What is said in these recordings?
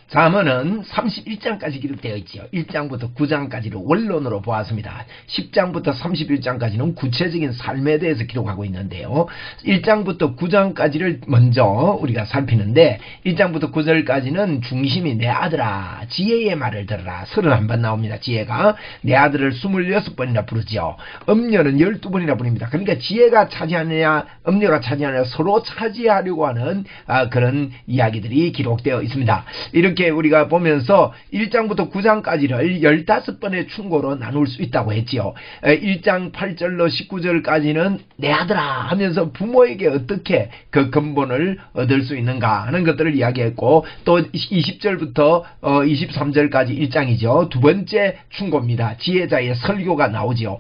잠언은 31장까지 기록되어 있지요. 1장부터 9장까지를 원론으로 보았습니다. 10장부터 31장까지는 구체적인 삶에 대해서 기록하고 있는데요. 1장부터 9장까지를 먼저 우리가 살피는데 1장부터 9절까지는 중심이 내 아들아 지혜의 말을 들어라. 31번 나옵니다. 지혜가 내 아들을 26번이나 부르지요. 음녀는 12번이나 부릅니다. 그러니까 지혜가 차지하느냐 음녀가 차지하느냐 서로 차지하려고 하는 그런 이야기들이 기록되어 있습니다. 이렇게 우리가 보면서 1장부터 9장까지를 15번의 충고로 나눌 수 있다고 했지요. 1장 8절로 19절까지는 내 아들아 하면서 부모에게 어떻게 그 근본을 얻을 수 있는가 하는 것들을 이야기했고, 또 20절부터 23절까지 1장이죠. 두 번째 충고입니다. 지혜자의 설교가 나오지요.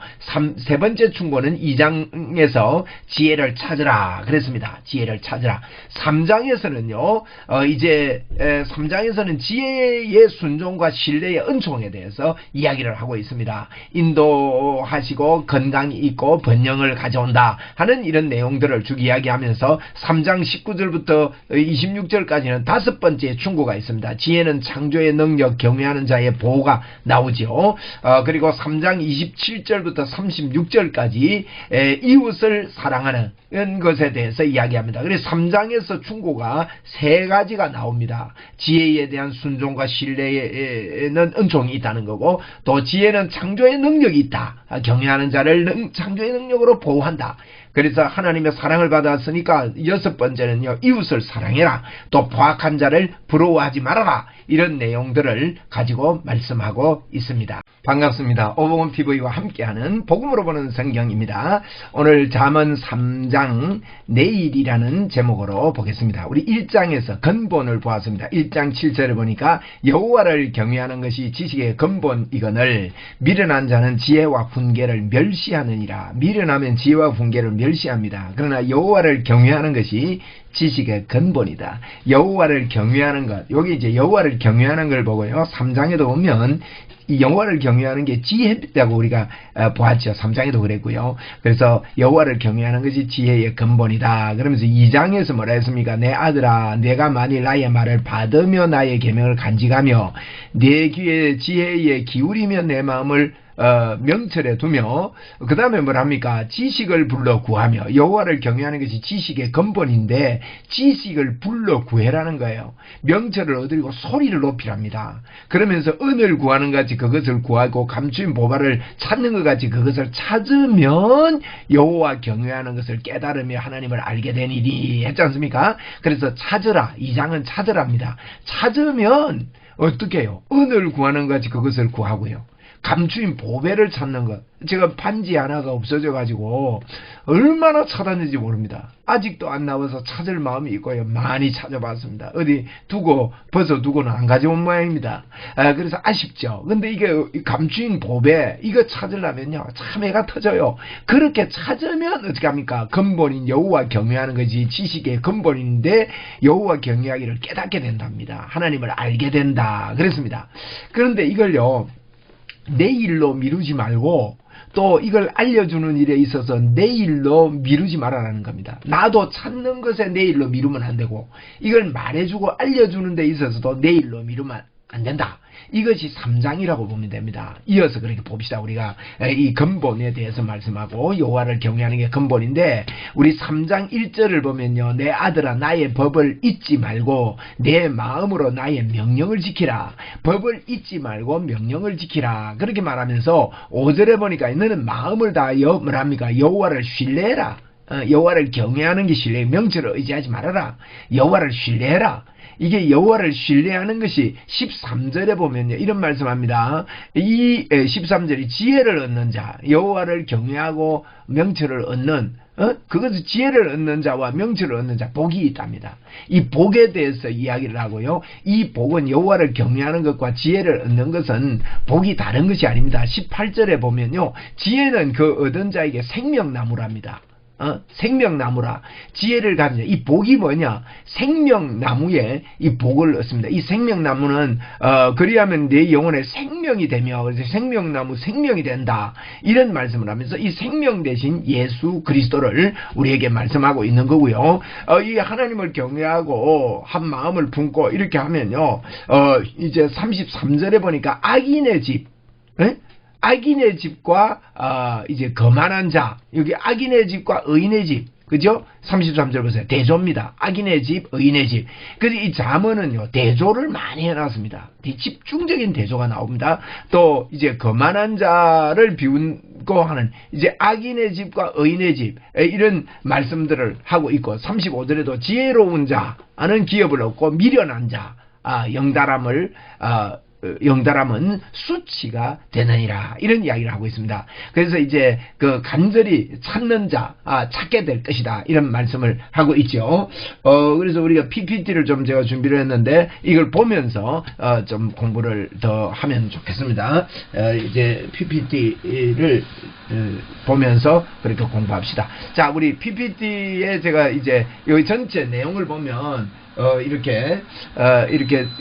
세 번째 충고는 2장에서 지혜를 찾으라 그랬습니다. 지혜를 찾으라. 3장에서는요 이제 3장에서는 지혜의 순종과 신뢰의 은총에 대해서 이야기를 하고 있습니다. 인도하시고 건강이 있고 번영을 가져온다 하는 이런 내용들을 쭉 이야기하면서 3장 19절부터 26절까지는 다섯 번째 충고가 있습니다. 지혜는 창조의 능력, 경외하는 자의 보호가 나오죠. 그리고 3장 27절부터 36절까지 이웃을 사랑하는 것에 대해서 이야기합니다. 그래서 3장에서 충고가 세 가지가 나옵니다. 지혜에 대한 순종과 신뢰에는 은총이 있다는 거고, 또 지혜는 창조의 능력이 있다. 경외하는 자를 창조의 능력으로 보호한다. 그래서 하나님의 사랑을 받았으니까 여섯 번째는요, 이웃을 사랑해라. 또 포악한 자를 부러워하지 말아라. 이런 내용들을 가지고 말씀하고 있습니다. 반갑습니다. 오복음 TV와 함께하는 복음으로 보는 성경입니다. 오늘 잠언 3장 내일이라는 제목으로 보겠습니다. 우리 1장에서 근본을 보았습니다. 1장 7절을 보니까 여호와를 경외하는 것이 지식의 근본이거늘 미련한 자는 지혜와 훈계를 멸시하느니라. 미련하면 지혜와 훈계를 멸시합니다. 그러나 여호와를 경외하는 것이 지식의 근본이다. 여호와를 경외하는 것, 여기 이제 여호와를 경외하는 걸 보고요, 3장에도 보면 이 여호와를 경외하는 게 지혜라고 우리가 보았죠. 3장에도 그랬고요. 그래서 여호와를 경외하는 것이 지혜의 근본이다. 그러면서 2장에서 뭐라 했습니까? 내 아들아, 내가 만일 나의 말을 받으며 나의 계명을 간직하며 내 귀에 지혜에 기울이며 내 마음을 명철에 두며, 그 다음에 뭐랍니까? 지식을 불러 구하며. 여호와를 경외하는 것이 지식의 근본인데 지식을 불러 구해라는 거예요. 명철을 얻으리고 소리를 높이랍니다. 그러면서 은을 구하는 것 같이 그것을 구하고 감추인 보화를 찾는 것 같이 그것을 찾으면 여호와 경외하는 것을 깨달으며 하나님을 알게 되니리 했지 않습니까? 그래서 찾으라. 2장은 찾으랍니다. 찾으면 어떻게 해요? 은을 구하는 것 같이 그것을 구하고요, 감추인 보배를 찾는 것. 제가 반지 하나가 없어져 가지고 얼마나 찾았는지 모릅니다. 아직도 안 나와서 찾을 마음이 있고요, 많이 찾아봤습니다. 어디 두고 벗어두고는 안 가져온 모양입니다. 그래서 아쉽죠. 근데 이게 감추인 보배, 이거 찾으려면요 참 애가 터져요. 그렇게 찾으면 어떻게 합니까? 근본인 여호와 경외하는 것이 지식의 근본인데 여호와 경외하기를 깨닫게 된답니다. 하나님을 알게 된다 그랬습니다. 그런데 이걸요 내일로 미루지 말고, 또 이걸 알려주는 일에 있어서 내일로 미루지 말아라는 겁니다. 나도 찾는 것에 내일로 미루면 안 되고, 이걸 말해주고 알려주는 데 있어서도 내일로 미루면 안 된다. 이것이 3장이라고 보면 됩니다. 이어서 그렇게 봅시다. 우리가 이 근본에 대해서 말씀하고 여호와를 경외하는 게 근본인데, 우리 3장 1절을 보면요, 내 아들아 나의 법을 잊지 말고 내 마음으로 나의 명령을 지키라. 법을 잊지 말고 명령을 지키라. 그렇게 말하면서 5절에 보니까 너는 마음을 다하여 뭐랍니까? 여호와를 신뢰해라. 여호와를 경외하는 게 신뢰, 명철을 의지하지 말아라. 여호와를 신뢰해라. 이게 여호와를 신뢰하는 것이 13절에 보면요 이런 말씀합니다. 이 13절이 지혜를 얻는 자, 여호와를 경외하고 명철을 얻는 그것은 지혜를 얻는 자와 명철을 얻는 자, 복이 있답니다. 이 복에 대해서 이야기를 하고요, 이 복은 여호와를 경외하는 것과 지혜를 얻는 것은 복이 다른 것이 아닙니다. 18절에 보면요, 지혜는 그 얻은 자에게 생명나무랍니다. 생명나무라. 지혜를 가진 자. 이 복이 뭐냐? 생명나무에 이 복을 얻습니다. 이 생명나무는 그리하면 내 영혼의 생명이 되며, 그래서 생명나무 생명이 된다. 이런 말씀을 하면서 이 생명 대신 예수 그리스도를 우리에게 말씀하고 있는 거고요. 이 하나님을 경외하고 한 마음을 품고 이렇게 하면요. 이제 33절에 보니까 악인의 집, 악인의 집과 이제 거만한 자, 여기 악인의 집과 의인의 집, 그죠? 33절 보세요. 대조입니다. 악인의 집, 의인의 집. 그래서 이 잠언은요, 대조를 많이 해놨습니다. 집중적인 대조가 나옵니다. 또 이제 거만한 자를 비운고 하는 이제 악인의 집과 의인의 집, 이런 말씀들을 하고 있고, 35절에도 지혜로운 자는 기업을 얻고 미련한 자, 영달함은 수치가 되느니라. 이런 이야기를 하고 있습니다. 그래서 이제 그 간절히 찾는 자, 찾게 될 것이다. 이런 말씀을 하고 있죠. 그래서 우리가 PPT를 좀 제가 준비를 했는데 이걸 보면서 좀 공부를 더 하면 좋겠습니다. 이제 PPT를 보면서 그렇게 공부합시다. 자, 우리 PPT에 제가 이제 여기 전체 내용을 보면 이렇게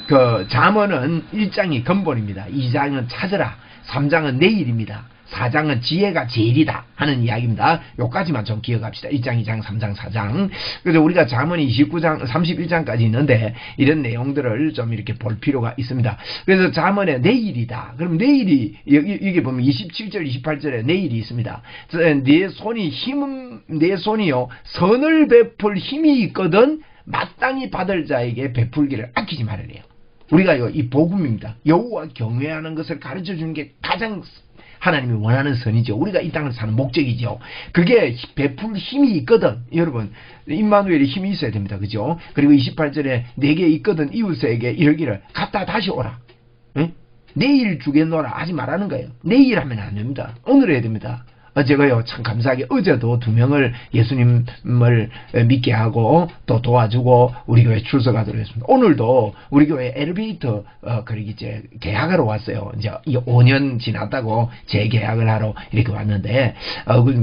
그 잠언은 1장이 근본입니다. 2장은 찾으라, 3장은 내일입니다. 4장은 지혜가 제일이다 하는 이야기입니다. 요까지만 좀 기억합시다. 1장, 2장, 3장, 4장. 그래서 우리가 잠언이 29장, 31장까지 있는데 이런 내용들을 좀 이렇게 볼 필요가 있습니다. 그래서 잠언에 내일이다. 그럼 내일이 여기 보면 27절, 28절에 내일이 있습니다. 내 손이요 선을 베풀 힘이 있거든 마땅히 받을 자에게 베풀기를 아끼지 말으래요. 우리가 이 복음입니다. 여호와 경외하는 것을 가르쳐 주는 게 가장 하나님이 원하는 선이죠. 우리가 이 땅을 사는 목적이죠. 그게 베풀 힘이 있거든. 여러분, 임마누엘이 힘이 있어야 됩니다. 그죠? 그리고 28절에 내게 있거든 이웃에게 이르기를 갔다 다시 오라. 응? 내일 주겠노라 하지 말라는 거예요. 내일 하면 안 됩니다. 오늘 해야 됩니다. 제가요 참 감사하게 어제도 2명을 예수님을 믿게 하고 또 도와주고 우리 교회 출석하도록 했습니다. 오늘도 우리 교회 엘리베이터 이제 계약하러 왔어요. 이제 5년 지났다고 재계약을 하러 이렇게 왔는데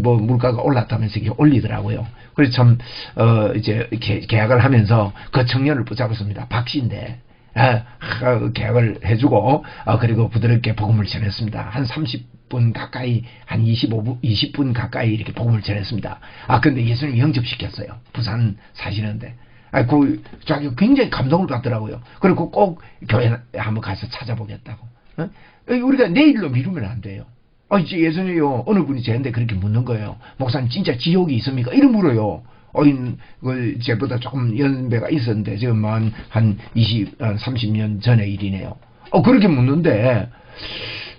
뭐 물가가 올랐다면서 이렇게 올리더라고요. 그래서 참 이제 계약을 하면서 그 청년을 붙잡았습니다. 박 씨인데. 계약을 해주고 그리고 부드럽게 복음을 전했습니다. 한 30분 가까이, 한 20분 가까이 이렇게 복음을 전했습니다. 근데 예수님 영접시켰어요. 부산 사시는데. 자기 굉장히 감동을 받더라고요. 그리고 꼭 교회 한번 가서 찾아보겠다고. 우리가 내일로 미루면 안 돼요. 이제 예수님이요, 어느 분이 저한테 그렇게 묻는 거예요. 목사님 진짜 지옥이 있습니까? 이런 물어요. 제보다 조금 연배가 있었는데, 지금 한 30년 전의 일이네요. 그렇게 묻는데,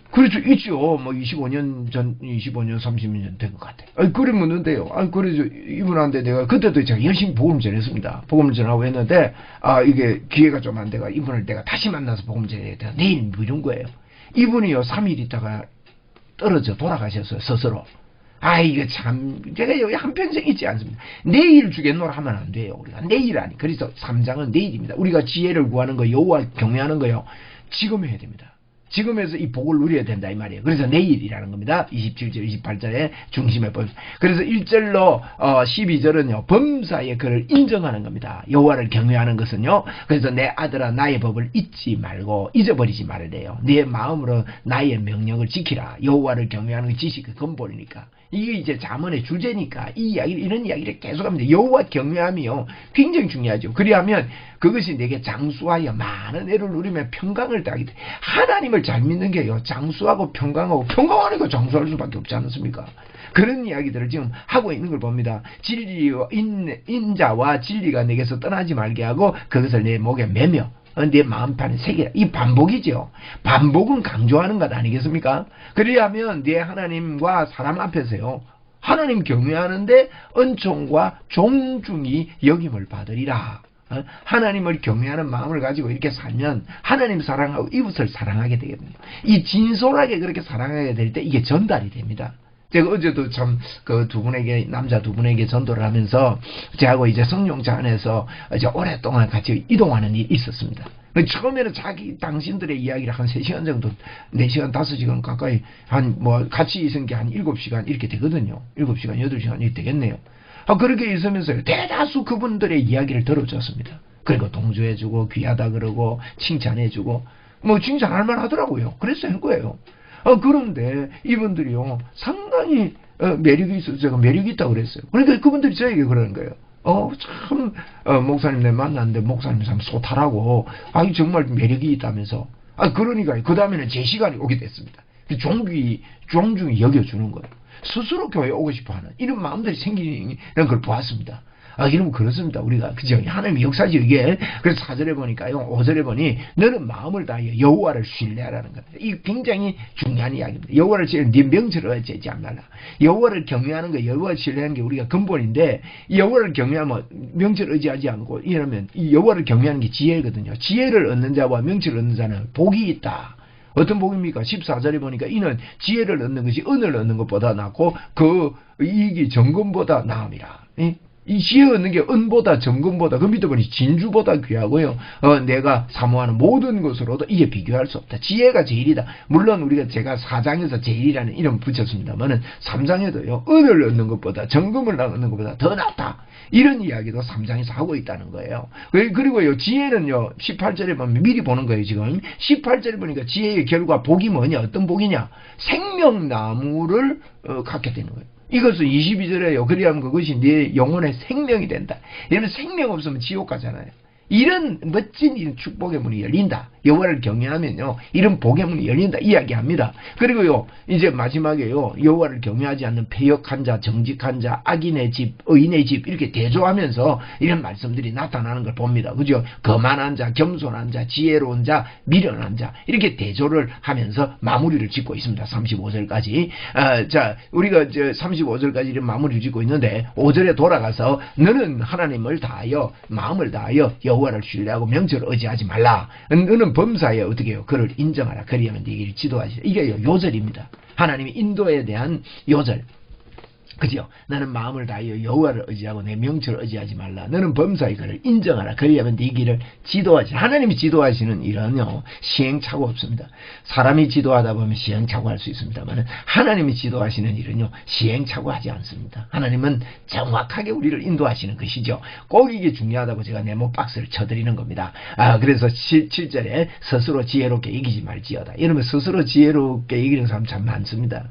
그렇죠, 있죠. 뭐 25년, 30년 된 것 같아요. 그래 묻는데요. 그래서 이분한테 내가, 그때도 제가 열심히 복음을 전했습니다. 복음을 전하고 했는데, 이게 기회가 좀 안 돼가, 이분을 내가 다시 만나서 복음을 전해야 돼. 내일 미룬 거예요. 이분이요, 3일 있다가 떨어져 돌아가셨어요, 스스로. 이거 참, 제가 여기 한평생 있지 않습니다. 내일 주겠노라 하면 안 돼요. 우리가 내일 아니. 그래서 3장은 내일입니다. 우리가 지혜를 구하는 거, 여호와 경외하는 거요. 지금 해야 됩니다. 지금에서 이 복을 누려야 된다 이 말이에요. 그래서 내일이라는 겁니다. 27절, 28절에 중심에 법. 그래서 1절로 12절은요. 범사의 그를 인정하는 겁니다. 여호와를 경외하는 것은요. 그래서 내 아들아 나의 법을 잊지 말고 잊어버리지 말래요. 네 마음으로 나의 명령을 지키라. 여호와를 경외하는 게 지식의 근본이니까. 이게 이제 잠언의 주제니까 이런 이야기를 계속합니다. 여호와 경외함이요 굉장히 중요하죠. 그리하면 그것이 내게 장수하여 많은 애를 누리며 평강을 따게 돼. 하나님을 잘 믿는 게요 장수하고 평강하는 거 장수할 수밖에 없지 않습니까? 그런 이야기들을 지금 하고 있는 걸 봅니다. 진리와 인자와 진리가 내게서 떠나지 말게 하고 그것을 내 목에 매며 내 마음판에 새기라. 이 반복이죠. 반복은 강조하는 것 아니겠습니까? 그리하면 내 하나님과 사람 앞에서요. 하나님 경외하는데 은총과 존중이 여김을 받으리라. 하나님을 경외하는 마음을 가지고 이렇게 살면 하나님 사랑하고 이웃을 사랑하게 되거든요. 이 진솔하게 그렇게 사랑하게 될 때 이게 전달이 됩니다. 제가 어제도 참 그 남자 두 분에게 전도를 하면서 저하고 이제 성령차 안에서 이제 오랫동안 같이 이동하는 일이 있었습니다. 처음에는 당신들의 이야기를 한 3시간 정도, 4시간, 5시간 가까이 같이 있은 게 한 7시간 이렇게 되거든요. 7시간, 8시간 이렇게 되겠네요. 그렇게 있으면서 대다수 그분들의 이야기를 들어줬습니다. 그리고 동조해주고 귀하다 그러고 칭찬해주고 뭐 칭찬할 만하더라고요. 그래서 한 거예요. 그런데 이분들이요 상당히 매력이 있어서 제가 매력이 있다고 그랬어요. 그러니까 그분들이 저에게 그러는 거예요. 참 목사님 내 만났는데 목사님 참 소탈하고 정말 매력이 있다면서. 그러니까 그 다음에는 제 시간이 오게 됐습니다. 존중히 여겨주는 거예요. 스스로 교회에 오고 싶어하는 이런 마음들이 생기는 걸 보았습니다. 이러면 그렇습니다. 우리가 그죠? 하나님의 역사지 이게. 그래서 4절에 보니까요, 5절에 보니 너는 마음을 다하여 여호와를 신뢰하라는 겁니다. 이 굉장히 중요한 이야기입니다. 여호와를 신뢰하는 네 명철을 어찌하지 말라. 여호와를 경외하는 거, 여호와를 신뢰하는 게 우리가 근본인데 이 여호와를 경외하면 명철을 의지하지 않고 이러면 이 여호와를 경외하는 게 지혜거든요. 지혜를 얻는 자와 명철을 얻는 자는 복이 있다. 어떤 복입니까? 14절에 보니까 이는 지혜를 얻는 것이 은을 얻는 것보다 낫고 그 이익이 정금보다 나음이라. 이 지혜 얻는 게 은보다 정금보다 그 밑에 보니 진주보다 귀하고요. 내가 사모하는 모든 것으로도 이게 비교할 수 없다. 지혜가 제일이다. 물론 우리가 제가 4장에서 제일이라는 이름 붙였습니다만은 3장에도요. 은을 얻는 것보다 정금을 얻는 것보다 더 낫다. 이런 이야기도 3장에서 하고 있다는 거예요. 그리고요. 지혜는요. 18절에 보면 미리 보는 거예요. 지금 18절에 보니까 지혜의 결과 복이 뭐냐? 어떤 복이냐? 생명나무를 갖게 되는 거예요. 이것은 22절에요. 그리하면 그것이 네 영혼의 생명이 된다. 얘는 생명 없으면 지옥 가잖아요. 이런 멋진 축복의 문이 열린다. 여호와를 경외하면요. 이런 복의 문이 열린다. 이야기합니다. 그리고요. 이제 마지막에요. 여호와를 경외하지 않는 패역한 자, 정직한 자, 악인의 집, 의인의 집 이렇게 대조하면서 이런 말씀들이 나타나는 걸 봅니다. 그죠? 거만한 자, 겸손한 자, 지혜로운 자, 미련한 자 이렇게 대조를 하면서 마무리를 짓고 있습니다. 35절까지. 자, 우리가 35절까지 이런 마무리를 짓고 있는데 5절에 돌아가서 너는 하나님을 다하여 마음을 다하여 여호와를 신뢰하고 명철을 의지하지 말라. 너는 범사에 어떻게 해요? 그를 인정하라. 그리하면 네 길을 지도하시라. 이게 요절입니다. 하나님의 인도에 대한 요절. 그죠? 나는 마음을 다하여 여호와를 의지하고 내 명철을 의지하지 말라. 너는 범사의 그를 인정하라. 그리하면 네 길을 지도하시라. 하나님이 지도하시는 일은요. 시행착오 없습니다. 사람이 지도하다 보면 시행착오 할 수 있습니다만 하나님이 지도하시는 일은요. 시행착오 하지 않습니다. 하나님은 정확하게 우리를 인도하시는 것이죠. 꼭 이게 중요하다고 제가 네모 박스를 쳐드리는 겁니다. 그래서 7절에 스스로 지혜롭게 이기지 말지어다. 이러면 스스로 지혜롭게 이기는 사람 참 많습니다.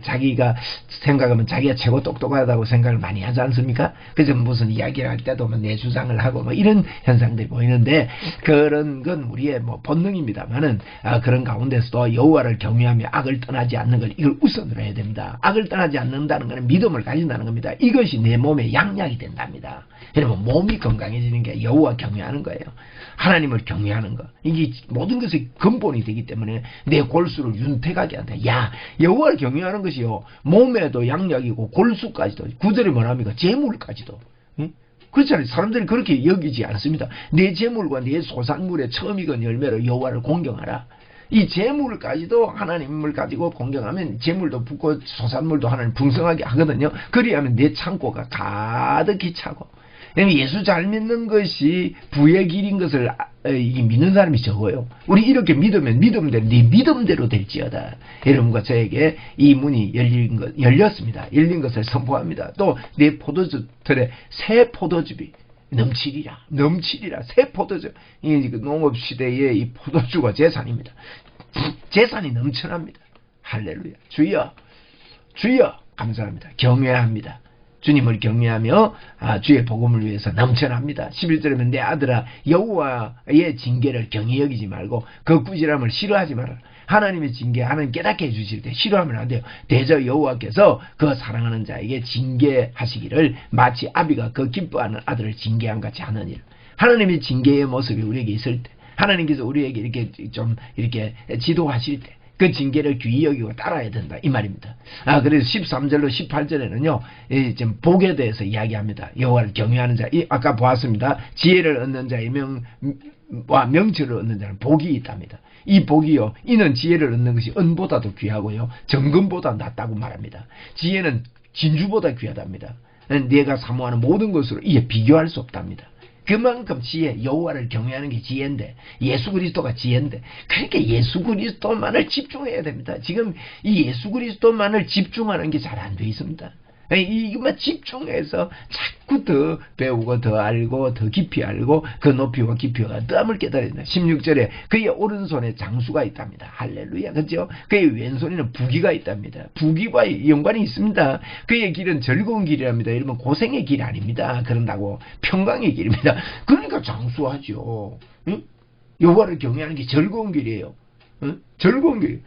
자기가 생각하면 자기가 최고 똑똑하다고 생각을 많이 하지 않습니까? 그래서 무슨 이야기를 할 때도 내 주장을 하고 이런 현상들이 보이는데 그런 건 우리의 본능입니다만은 그런 가운데서도 여호와를 경외하며 악을 떠나지 않는 걸 이걸 우선으로 해야 됩니다. 악을 떠나지 않는다는 것은 믿음을 가진다는 겁니다. 이것이 내 몸에 양약이 된답니다. 여러분 몸이 건강해지는 게 여호와 경외하는 거예요. 하나님을 경외하는 거. 이게 모든 것의 근본이 되기 때문에 내 골수를 윤택하게 한다. 여호와를 경외하는 것이요. 몸에도 양약이고 골수까지도. 9절에 뭐랍니까? 재물까지도. 그렇잖아요. 사람들이 그렇게 여기지 않습니다. 내 재물과 내 소산물의 처음 익은 열매로 여호와를 공경하라. 이 재물까지도 하나님을 가지고 공경하면 재물도 붙고 소산물도 하나님 풍성하게 하거든요. 그리하면 내 창고가 가득히 차고. 예수 잘 믿는 것이 부의 길인 것을 믿는 사람이 적어요. 우리 이렇게 믿으면 믿음대로 네 믿음대로 될지어다. 여러분과 저에게 이 문이 열렸습니다. 열린 것을 선포합니다. 또 내 포도주틀에 새 포도즙이 넘치리라. 새 포도주. 이 농업 시대의 이 포도주가 재산입니다. 재산이 넘쳐납니다. 할렐루야. 주여 감사합니다. 경외합니다. 주님을 경외하며 주의 복음을 위해서 넘쳐납니다. 11절에는 내 아들아 여호와의 징계를 경히 여기지 말고 그 꾸지람을 싫어하지 마라. 하나님의 징계 하나님 깨닫게 해주실 때 싫어하면 안 돼요. 대저 여호와께서 그 사랑하는 자에게 징계하시기를 마치 아비가 그 기뻐하는 아들을 징계한 같이 하느니라. 하나님의 징계의 모습이 우리에게 있을 때 하나님께서 우리에게 이렇게 지도하실 때 그 징계를 귀히 여기고 따라야 된다 이 말입니다. 그래서 13절로 18절에는요 지금 복에 대해서 이야기합니다. 여호와를 경외하는 자, 아까 보았습니다. 지혜를 얻는 자의 명철을 얻는 자는 복이 있답니다. 이 복이요 이는 지혜를 얻는 것이 은보다도 귀하고요 정금보다 낫다고 말합니다. 지혜는 진주보다 귀하답니다. 내가 사모하는 모든 것으로 이게 비교할 수 없답니다. 그만큼 지혜, 여호와를 경외하는 게 지혜인데 예수 그리스도가 지혜인데 그러니까 예수 그리스도만을 집중해야 됩니다. 지금 이 예수 그리스도만을 집중하는 게 잘 안 돼 있습니다. 이것만 집중해서 자꾸 더 배우고 더 알고 더 깊이 알고 그 높이와 깊이와 뜸을 깨달아야 된다. 16절에 그의 오른손에 장수가 있답니다. 할렐루야. 그죠? 그의 왼손에는 부귀가 있답니다. 부귀와 연관이 있습니다. 그의 길은 즐거운 길이랍니다. 여러분 고생의 길 아닙니다. 그런다고 평강의 길입니다. 그러니까 장수하죠. 응? 여호와를 경외하는 게 즐거운 길이에요. 응? 즐거운 길.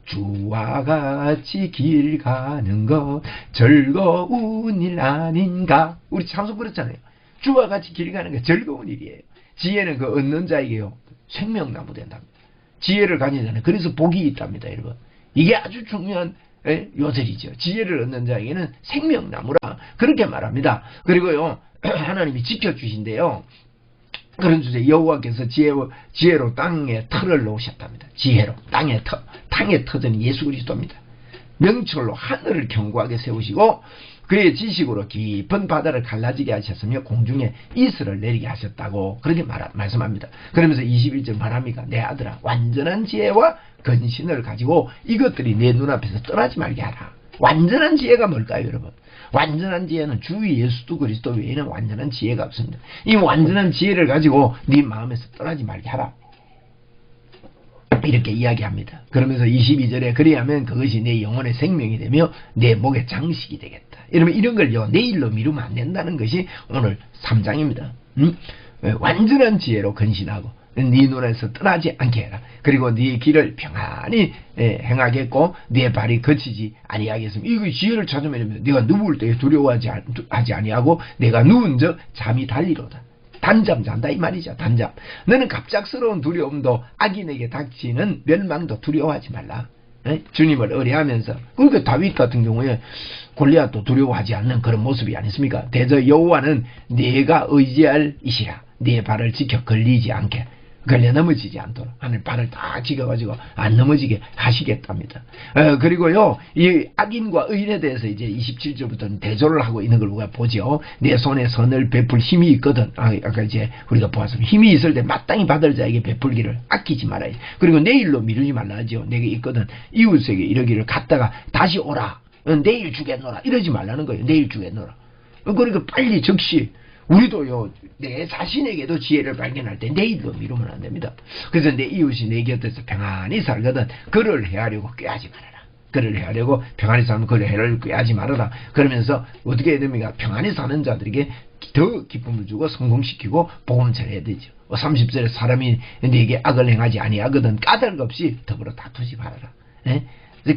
주와 같이 길 가는 것 즐거운 일 아닌가. 우리 참석 그렇잖아요. 주와 같이 길 가는 게 즐거운 일이에요. 지혜는 그 얻는 자에게요 생명나무 된답니다. 지혜를 가진 자는 그래서 복이 있답니다. 여러분 이게 아주 중요한 요절이죠. 지혜를 얻는 자에게는 생명나무라 그렇게 말합니다. 그리고요 하나님이 지켜주신대요. 그런 주제 여호와께서 지혜로 땅에 터를 놓으셨답니다. 지혜로 땅의 터전이 예수 그리스도입니다. 명철로 하늘을 견고하게 세우시고 그의 지식으로 깊은 바다를 갈라지게 하셨으며 공중에 이슬을 내리게 하셨다고 그렇게 말씀합니다. 그러면서 21절 말합니까? 내 아들아 완전한 지혜와 근신을 가지고 이것들이 내 눈앞에서 떠나지 말게 하라. 완전한 지혜가 뭘까요, 여러분? 완전한 지혜는 주 예수 그리스도 외에는 완전한 지혜가 없습니다. 이 완전한 지혜를 가지고 네 마음에서 떠나지 말게 하라. 이렇게 이야기합니다. 그러면서 22절에 그리하면 그것이 내 영혼의 생명이 되며 내 목의 장식이 되겠다. 여러분 이런 걸요 내일로 미루면 안 된다는 것이 오늘 3장입니다. 완전한 지혜로 근신하고 네 눈에서 떠나지 않게 해라. 그리고 네 길을 평안히 행하겠고 네 발이 거치지 아니하겠습니다. 이거 지혜를 찾으면 네가 누울 때 두려워하지 아니하고 내가 누운 적 잠이 달리로다. 단잠 잔다 이 말이죠. 단잠. 너는 갑작스러운 두려움도 악인에게 닥치는 멸망도 두려워하지 말라. 주님을 의뢰하면서. 그러니까 다윗 같은 경우에 골리앗도 두려워하지 않는 그런 모습이 아니습니까? 대저 여호와는 네가 의지할 이시라. 네 발을 지켜 걸리지 않게 걸려 넘어지지 않도록 하늘 발을 다 지켜가지고 안 넘어지게 하시겠답니다. 그리고요 이 악인과 의인에 대해서 이제 27절부터는 대조를 하고 있는 걸 우리가 보죠. 내 손에 선을 베풀 힘이 있거든. 아까 이제 우리가 보았습니다. 힘이 있을 때 마땅히 받을 자에게 베풀기를 아끼지 말아야 돼. 그리고 내일로 미루지 말라 하죠. 내게 있거든 이웃에게 이러기를 갔다가 다시 오라. 내일 주겠노라 이러지 말라는 거예요. 내일 주겠노라. 그러니까 빨리 즉시 우리도요 내 자신에게도 지혜를 발견할 때 내일로 미루면 안 됩니다. 그래서 내 이웃이 내 곁에서 평안히 살거든 그를 해하려고 꾀하지 말아라. 그를 해하려고 평안히 사는 그를 해를 꾀하지 말아라. 그러면서 어떻게 해야 됩니까? 평안히 사는 자들에게 더 기쁨을 주고 성공시키고 복음을 전해야 되죠. 30절에 사람이 네게 악을 행하지 아니하거든 까닭 없이 더불어 다투지 말아라.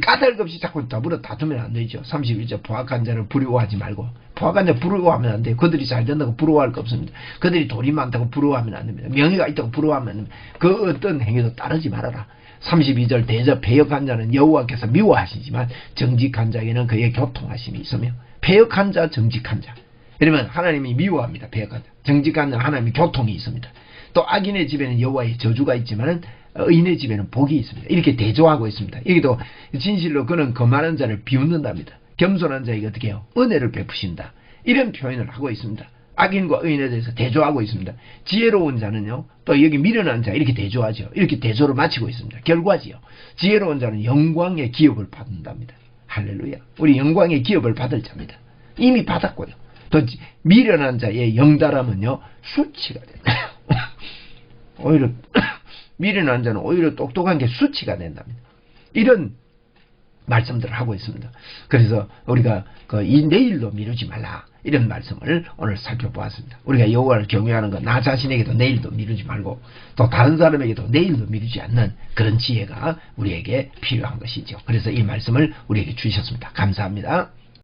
까닭 없이 자꾸 더불어 다투면 안 되죠. 31절 포악한 자를 부러워하지 말고. 포악한 자 부러워하면 안 돼요. 그들이 잘 된다고 부러워할 거 없습니다. 그들이 돈이 많다고 부러워하면 안 됩니다. 명예가 있다고 부러워하면 안 됩니다. 그 어떤 행위도 따르지 말아라. 32절 대저 패역한 자는 여호와께서 미워하시지만 정직한 자에게는 그의 교통하심이 있으며. 패역한 자 정직한 자. 이러면 하나님이 미워합니다. 패역한 자. 정직한 자 하나님이 교통이 있습니다. 또 악인의 집에는 여호와의 저주가 있지만 의인의 집에는 복이 있습니다. 이렇게 대조하고 있습니다. 여기도 진실로 그는 거만한 자를 비웃는답니다. 겸손한 자에게 어떻게 해요? 은혜를 베푸신다. 이런 표현을 하고 있습니다. 악인과 의인에 대해서 대조하고 있습니다. 지혜로운 자는요 또 여기 미련한 자 이렇게 대조하죠. 이렇게 대조를 마치고 있습니다. 결과지요. 지혜로운 자는 영광의 기업을 받는답니다. 할렐루야. 우리 영광의 기업을 받을 자입니다. 이미 받았고요. 또 미련한 자의 영달함은요 수치가 된다. 오히려 미련한 자는 오히려 똑똑한 게 수치가 된답니다. 이런 말씀들을 하고 있습니다. 그래서 우리가 이 내일로 미루지 말라 이런 말씀을 오늘 살펴보았습니다. 우리가 여호와를 경외하는 것 나 자신에게도 내일도 미루지 말고 또 다른 사람에게도 내일도 미루지 않는 그런 지혜가 우리에게 필요한 것이죠. 그래서 이 말씀을 우리에게 주셨습니다. 감사합니다.